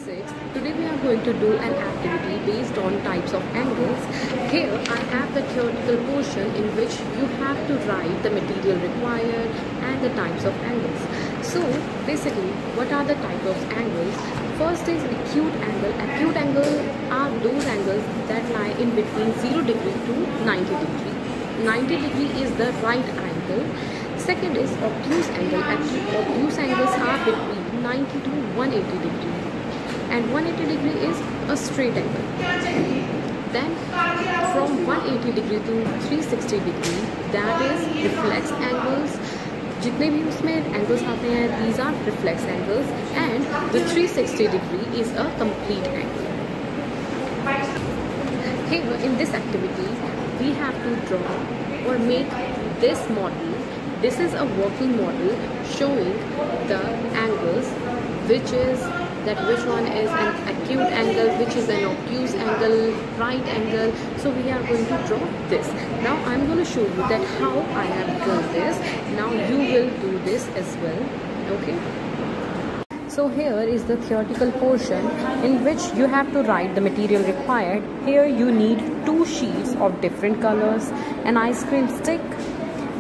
6. Today we are going to do an activity based on types of angles. Here I have the theoretical portion in which you have to write the material required and the types of angles. So basically, what are the types of angles? First is acute angle. Acute angle are those angles that lie in between 0 degree to 90 degree. 90 degree is the right angle. Second is obtuse angle. Obtuse angles are between 90 to 180 degree, and 180 degree is a straight angle. Then from 180 degree to 360 degree, that is reflex angles. जितने भी उसमें angles आते हैं, these are reflex angles, and the 360 degree is a complete angle. Here in this activity, we have to draw or make this model. This is a working model showing the angles, which one is an acute angle, which is an obtuse angle, right angle. So we are going to draw this. Now I'm going to show you that how I have drawn this. Now you will do this as well. Okay. So here is the theoretical portion in which you have to write the material required. Here you need 2 sheets of different colors, an ice cream stick,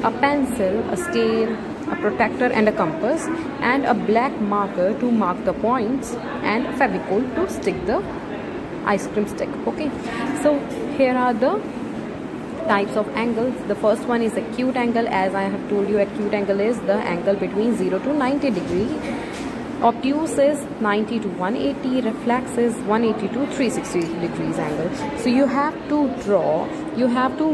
a pencil, a scale, a protractor and a compass, and a black marker to mark the points, and Fevicol to stick the ice cream stick. Okay, so here are the types of angles. The first one is acute angle. As I have told you, acute angle is the angle between 0 to 90 degree. Obtuse is 90 to 180, reflex is 180 to 360 degrees angle. So you have to draw, you have to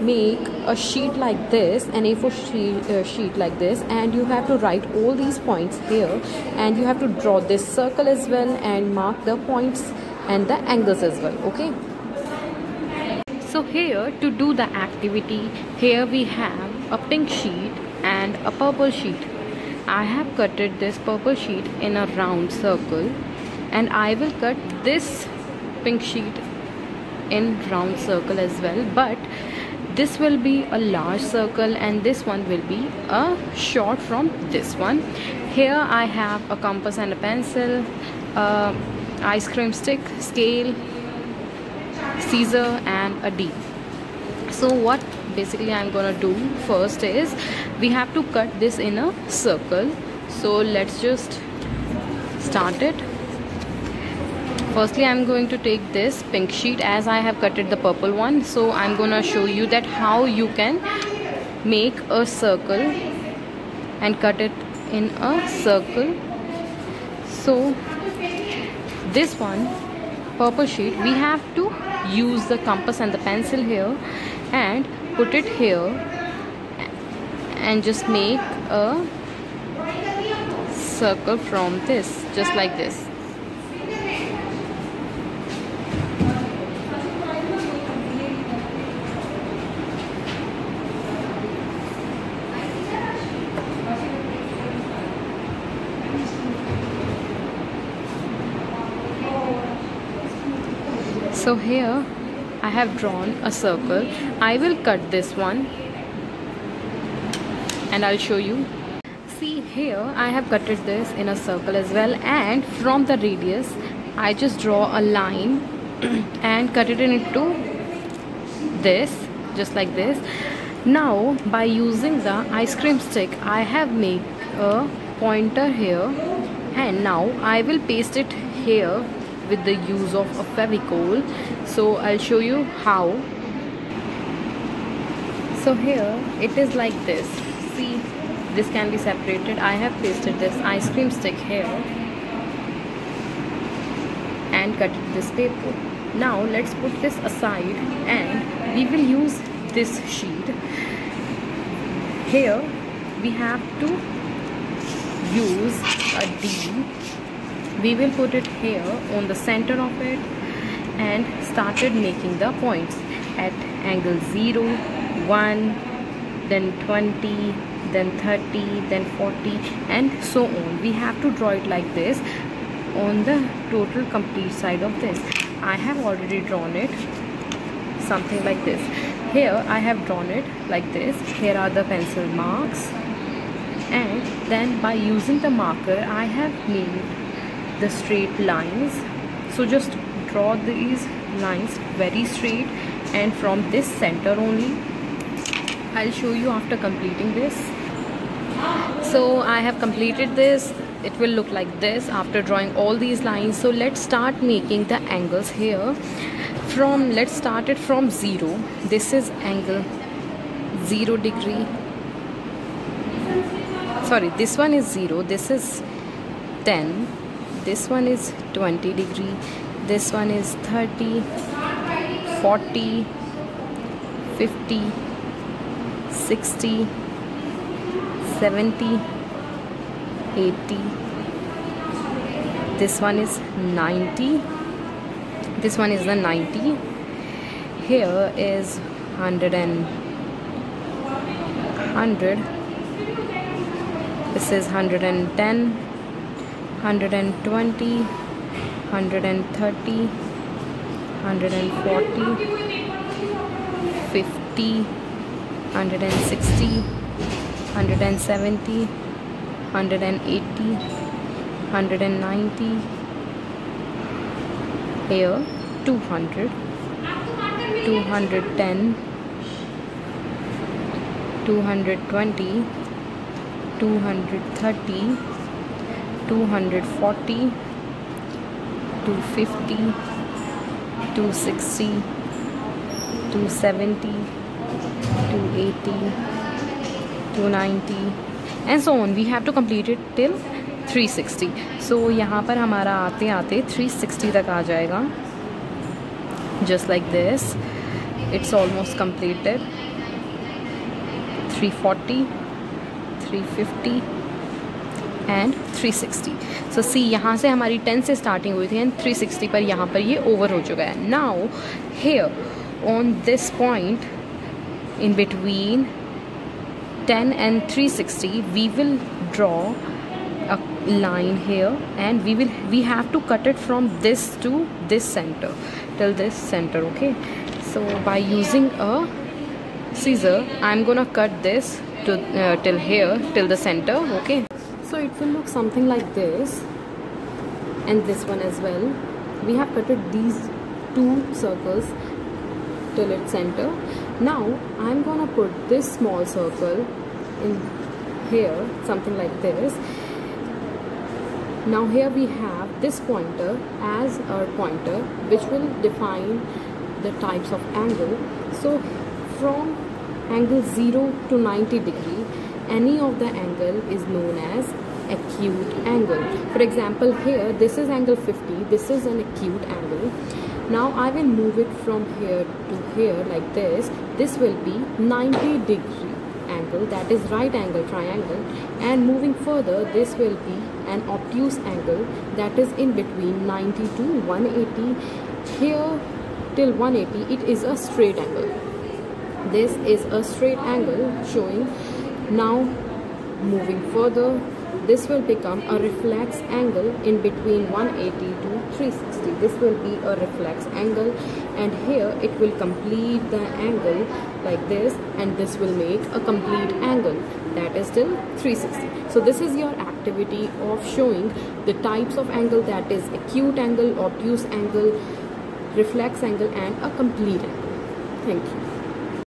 make a sheet like this, an A4 sheet like this, and you have to write all these points here, and you have to draw this circle as well and mark the points and the angles as well. Okay, so here to do the activity, here we have a pink sheet and a purple sheet. I have cutted this purple sheet in a round circle, and I will cut this pink sheet in round circle as well, but this will be a large circle and this one will be a short from this one. Here I have a compass and a pencil, ice cream stick, scale, scissor and a D. So what basically I'm gonna do first is we have to cut this in a circle. So let's just start it. Firstly, I'm going to take this pink sheet as I have cutted the purple one. So I'm gonna show you that how you can make a circle and cut it in a circle. So this one, purple sheet, we have to use the compass and the pencil here and put it here and just make a circle from this, just like this. So here I have drawn a circle. I will cut this one and I'll show you. See, here I have cutted this in a circle as well, and from the radius I just draw a line and cut it into this, just like this. Now by using the ice cream stick, I have made a pointer here, and now I will paste it here with the use of a Fevicol. So I'll show you how. So here it is like this. See, this can be separated. I have pasted this ice cream stick here and cut this paper. Now let's put this aside and we will use this sheet. Here we have to use a D. We will put it here on the center of it and started making the points at angle 0, 1, then 20, then 30, then 40 and so on. We have to draw it like this on the total complete side of this. I have already drawn it something like this. Here I have drawn it like this. Here are the pencil marks, and then by using the marker I have made the straight lines. So just draw these lines very straight, and from this center only. I'll show you after completing this. So I have completed this. It will look like this after drawing all these lines. So let's start making the angles here. Let's start it from 0. This is angle 0 degree. Sorry, this one is 0. This is 10. This one is 20 degree. This one is 30, 40, 50, 60, 70, 80. This one is 90. This one is the 90. Here is 100 and 100. This is 110, 120, 130, 140, 50, 160, 170, 180, 190. Here 200, 210, 220, 230, 240, 250, 260, 270, 280, 290, and so on. We have to complete it till 360. So यहाँ पर हमारा आते आते 360 तक आ जाएगा. Just like this. It's almost completed. 340, 350 and 360. So see, यहाँ से हमारी 10 से starting हुई थी and 360 पर यहाँ पर ये over हो चुका है. Now here on this point in between 10 and 360 we will draw a line here, and we have to cut it from this to this center till this center. Okay, so by using a scissor I'm gonna cut this to till here, till the center. Okay, so it will look something like this, and this one as well. We have cutted these two circles till its center. Now I'm gonna put this small circle in here, something like this. Now here we have this pointer as our pointer, which will define the types of angle. So from angle 0 to 90 degree, any of the angle is known as acute angle. For example, here this is angle 50. This is an acute angle. Now I will move it from here to here like this. This will be 90 degree angle, that is right angle triangle, and moving further this will be an obtuse angle, that is in between 90 to 180. Here till 180 it is a straight angle. This is a straight angle showing. Now moving further, this will become a reflex angle in between 180 to 360. This will be a reflex angle, and here it will complete the angle like this, and this will make a complete angle, that is till 360. So this is your activity of showing the types of angle, that is acute angle, obtuse angle, reflex angle and a complete angle. Thank you.